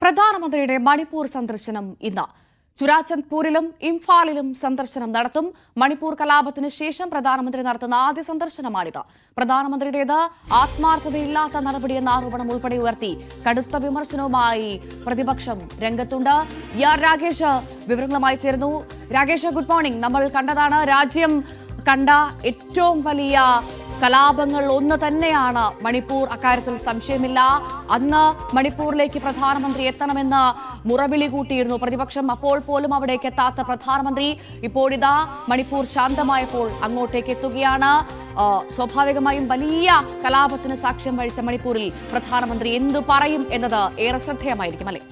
പ്രധാനമന്ത്രിയുടെ മണിപ്പൂർ സന്ദർശനം ഇന്ന് ചുരാചന്ദ്പൂരിലും ഇംഫാലിലും സന്ദർശനം നടത്തും. മണിപ്പൂർ കലാപത്തിന് ശേഷം പ്രധാനമന്ത്രി നടത്തുന്ന ആദ്യ സന്ദർശനമാണിത്. പ്രധാനമന്ത്രിയുടേത് ആത്മാർത്ഥതയില്ലാത്ത നടപടിയെന്ന ആരോപണം ഉൾപ്പെടെ ഉയർത്തി കടുത്ത വിമർശനവുമായി പ്രതിപക്ഷം രംഗത്തുണ്ട്. രാകേഷ് വിവരങ്ങളുമായി ചേരുന്നു. Rakesh, good morning. നമ്മൾ കണ്ടതാണ്, രാജ്യം കണ്ട ഏറ്റവും വലിയ കലാപങ്ങൾ ഒന്ന് തന്നെയാണ് മണിപ്പൂർ. അക്കാര്യത്തിൽ സംശയമില്ല. അന്ന് മണിപ്പൂരിലേക്ക് പ്രധാനമന്ത്രി എത്തണമെന്ന് മുറവിളി കൂട്ടിയിരുന്നു പ്രതിപക്ഷം. അപ്പോൾ പോലും അവിടേക്ക് എത്താത്ത പ്രധാനമന്ത്രി ഇപ്പോഴിതാ മണിപ്പൂർ ശാന്തമായപ്പോൾ അങ്ങോട്ടേക്ക് എത്തുകയാണ്. സ്വാഭാവികമായും വലിയ കലാപത്തിന് സാക്ഷ്യം വഹിച്ച മണിപ്പൂരിൽ പ്രധാനമന്ത്രി എന്തു പറയും എന്നത് ഏറെ ശ്രദ്ധേയമായിരിക്കും, അല്ലേ?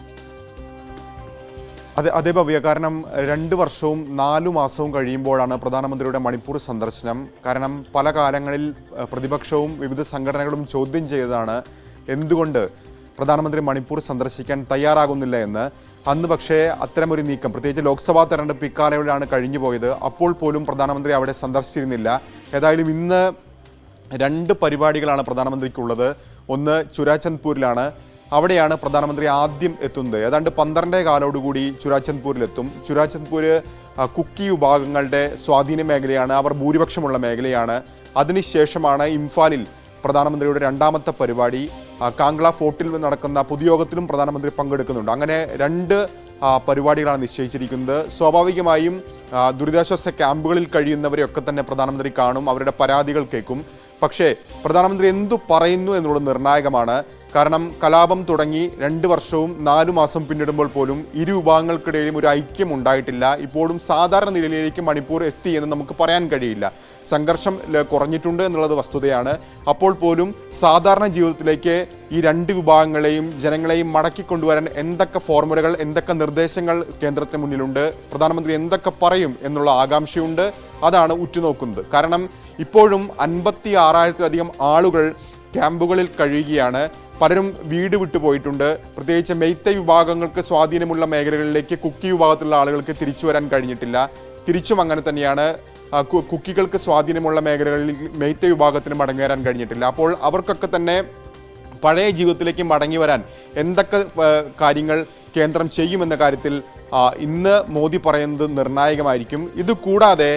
അതെ ഭവ്യ, കാരണം 2 വർഷവും 4 മാസവും കഴിയുമ്പോഴാണ് പ്രധാനമന്ത്രിയുടെ മണിപ്പൂർ സന്ദർശനം. കാരണം പല കാലങ്ങളിൽ പ്രതിപക്ഷവും വിവിധ സംഘടനകളും ചോദ്യം ചെയ്തതാണ് എന്തുകൊണ്ട് പ്രധാനമന്ത്രി മണിപ്പൂർ സന്ദർശിക്കാൻ തയ്യാറാകുന്നില്ല എന്ന്. അന്ന് പക്ഷേ അത്തരമൊരു നീക്കം, പ്രത്യേകിച്ച് ലോക്സഭാ തെരഞ്ഞെടുപ്പ് ഇക്കാലയളവിലാണ് കഴിഞ്ഞു പോയത്. അപ്പോൾ പോലും പ്രധാനമന്ത്രി അവിടെ സന്ദർശിച്ചിരുന്നില്ല. ഏതായാലും ഇന്ന് 2 പരിപാടികളാണ് പ്രധാനമന്ത്രിക്കുള്ളത്. ഒന്ന് ചുരാചന്ദ്പൂരിലാണ്. അവിടെയാണ് പ്രധാനമന്ത്രി ആദ്യം എത്തുന്നത്. ഏതാണ്ട് 12 കാലോടുകൂടി ചുരാചന്ദ്പൂരിലെത്തും. ചുരാചന്ദ്പൂര് കുക്കി വിഭാഗങ്ങളുടെ സ്വാധീന മേഖലയാണ്, അവർ ഭൂരിപക്ഷമുള്ള മേഖലയാണ്. അതിനുശേഷമാണ് ഇംഫാലിൽ പ്രധാനമന്ത്രിയുടെ 2ാമത്തെ പരിപാടി. കാംഗ്ല ഫോർട്ടിൽ നടക്കുന്ന പൊതുയോഗത്തിലും പ്രധാനമന്ത്രി പങ്കെടുക്കുന്നുണ്ട്. അങ്ങനെ 2 പരിപാടികളാണ് നിശ്ചയിച്ചിരിക്കുന്നത്. സ്വാഭാവികമായും ദുരിതാശ്വാസ ക്യാമ്പുകളിൽ കഴിയുന്നവരെയൊക്കെ തന്നെ പ്രധാനമന്ത്രി കാണും, അവരുടെ പരാതികൾ കേൾക്കും. പക്ഷേ പ്രധാനമന്ത്രി എന്തു പറയുന്നു എന്നുള്ളത് നിർണായകമാണ്. കാരണം കലാപം തുടങ്ങി 2 വർഷവും 4 മാസം പിന്നിടുമ്പോൾ പോലും ഇരു വിഭാഗങ്ങൾക്കിടയിലും ഒരു ഐക്യം ഉണ്ടായിട്ടില്ല. ഇപ്പോഴും സാധാരണ നിലയിലേക്ക് മണിപ്പൂർ എത്തി എന്ന് നമുക്ക് പറയാൻ കഴിയില്ല. സംഘർഷം കുറഞ്ഞിട്ടുണ്ട് എന്നുള്ളത് വസ്തുതയാണ്. അപ്പോൾ പോലും സാധാരണ ജീവിതത്തിലേക്ക് ഈ 2 വിഭാഗങ്ങളെയും ജനങ്ങളെയും മടക്കിക്കൊണ്ടുവരാൻ എന്തൊക്കെ ഫോർമുലകൾ, എന്തൊക്കെ നിർദ്ദേശങ്ങൾ കേന്ദ്രത്തിന് മുന്നിലുണ്ട്, പ്രധാനമന്ത്രി എന്തൊക്കെ പറയും എന്നുള്ള ആകാംക്ഷയുണ്ട്. അതാണ് ഉറ്റുനോക്കുന്നത്. കാരണം ഇപ്പോഴും 56,000-ലധികം ആളുകൾ ക്യാമ്പുകളിൽ കഴിയുകയാണ്. പലരും വീട് വിട്ടു പോയിട്ടുണ്ട്. പ്രത്യേകിച്ച് മെയ്തൈ വിഭാഗങ്ങൾക്ക് സ്വാധീനമുള്ള മേഖലകളിലേക്ക് കുക്കി വിഭാഗത്തിലുള്ള ആളുകൾക്ക് തിരിച്ചു വരാൻ കഴിഞ്ഞിട്ടില്ല. തിരിച്ചും അങ്ങനെ തന്നെയാണ്. കുക്കികൾക്ക് സ്വാധീനമുള്ള മേഖലകളിൽ മെയ്തൈ വിഭാഗത്തിന് മടങ്ങി വരാൻ കഴിഞ്ഞിട്ടില്ല. അപ്പോൾ അവർക്കൊക്കെ തന്നെ പഴയ ജീവിതത്തിലേക്ക് മടങ്ങി വരാൻ എന്തൊക്കെ കാര്യങ്ങൾ കേന്ദ്രം ചെയ്യുമെന്ന കാര്യത്തിൽ ഇന്ന് മോദി പറയുന്നത് നിർണായകമായിരിക്കും. ഇതുകൂടാതെ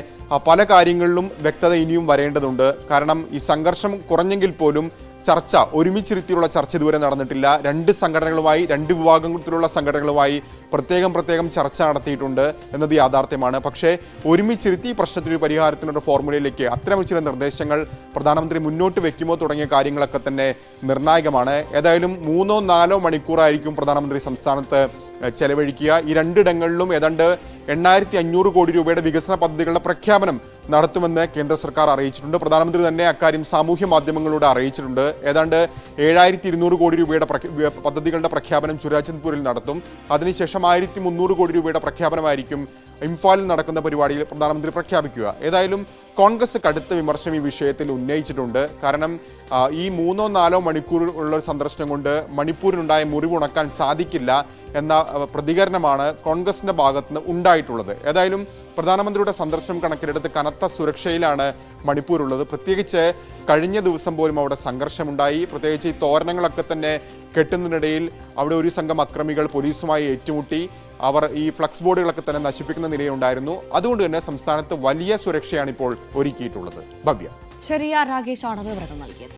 പല കാര്യങ്ങളിലും വ്യക്തത ഇനിയും വരേണ്ടതുണ്ട്. കാരണം ഈ സംഘർഷം കുറഞ്ഞെങ്കിൽ പോലും ചർച്ച, ഒരുമിച്ചിരുത്തിയുള്ള ചർച്ച ഇതുവരെ നടന്നിട്ടില്ല. 2 സംഘടനകളുമായി, 2 വിഭാഗത്തിലുള്ള സംഘടനകളുമായി പ്രത്യേകം ചർച്ച നടത്തിയിട്ടുണ്ട് എന്നത് യാഥാർത്ഥ്യമാണ്. പക്ഷേ ഒരുമിച്ചിരുത്തി പ്രശ്നത്തിനൊരു പരിഹാരത്തിനുള്ള ഫോർമുലയിലേക്ക് അത്തരം ചില നിർദ്ദേശങ്ങൾ പ്രധാനമന്ത്രി മുന്നോട്ട് വെക്കുമോ തുടങ്ങിയ കാര്യങ്ങളൊക്കെ തന്നെ നിർണായകമാണ്. ഏതായാലും 3-4 മണിക്കൂറായിരിക്കും പ്രധാനമന്ത്രി സംസ്ഥാനത്ത് ചെലവഴിക്കുക. ഈ 2 ഇടങ്ങളിലും ഏതാണ്ട് 8,500 കോടി രൂപയുടെ വികസന പദ്ധതികളുടെ പ്രഖ്യാപനം നടത്തുമെന്ന് കേന്ദ്ര സർക്കാർ അറിയിച്ചിട്ടുണ്ട്. പ്രധാനമന്ത്രി തന്നെ അക്കാര്യം സാമൂഹ്യ മാധ്യമങ്ങളിലൂടെ അറിയിച്ചിട്ടുണ്ട്. ഏതാണ്ട് 7,200 കോടി രൂപയുടെ പദ്ധതികളുടെ പ്രഖ്യാപനം ചുരാചന്ദ്പൂരിൽ നടത്തും. അതിനുശേഷം 1,300 കോടി രൂപയുടെ പ്രഖ്യാപനമായിരിക്കും ഇംഫാലിൽ നടക്കുന്ന പരിപാടിയിൽ പ്രധാനമന്ത്രി പ്രഖ്യാപിക്കുക. ഏതായാലും കോൺഗ്രസ് കടുത്ത വിമർശനം ഈ വിഷയത്തിൽ ഉന്നയിച്ചിട്ടുണ്ട്. കാരണം ഈ 3-4 മണിക്കൂർ ഉള്ള സന്ദർശനം കൊണ്ട് മണിപ്പൂരിനുണ്ടായ മുറിവുണക്കാൻ സാധിക്കില്ല എന്ന പ്രതികരണമാണ് കോൺഗ്രസിൻ്റെ ഭാഗത്തുനിന്ന് ഉണ്ടായിട്ടുള്ളത്. ഏതായാലും പ്രധാനമന്ത്രിയുടെ സന്ദർശനം കണക്കിലെടുത്ത് കനത്ത സുരക്ഷയിലാണ് മണിപ്പൂരുള്ളത്. പ്രത്യേകിച്ച് കഴിഞ്ഞ ദിവസം പോലും അവിടെ സംഘർഷമുണ്ടായി. പ്രത്യേകിച്ച് ഈ തോരണങ്ങളൊക്കെ തന്നെ കെട്ടുന്നതിനിടയിൽ അവിടെ ഒരു സംഘം അക്രമികൾ പോലീസുമായി ഏറ്റുമുട്ടി. അവർ ഈ ഫ്ലക്സ് ബോർഡുകളൊക്കെ തന്നെ നശിപ്പിക്കുന്ന നിലയുണ്ടായിരുന്നു. അതുകൊണ്ട് തന്നെ സംസ്ഥാനത്ത് വലിയ സുരക്ഷയാണ് ഇപ്പോൾ ഒരുക്കിയിട്ടുള്ളത്. ഭവ്യ. ശരിയാ, രാകേഷാണ് വിവരങ്ങൾ നൽകിയത്.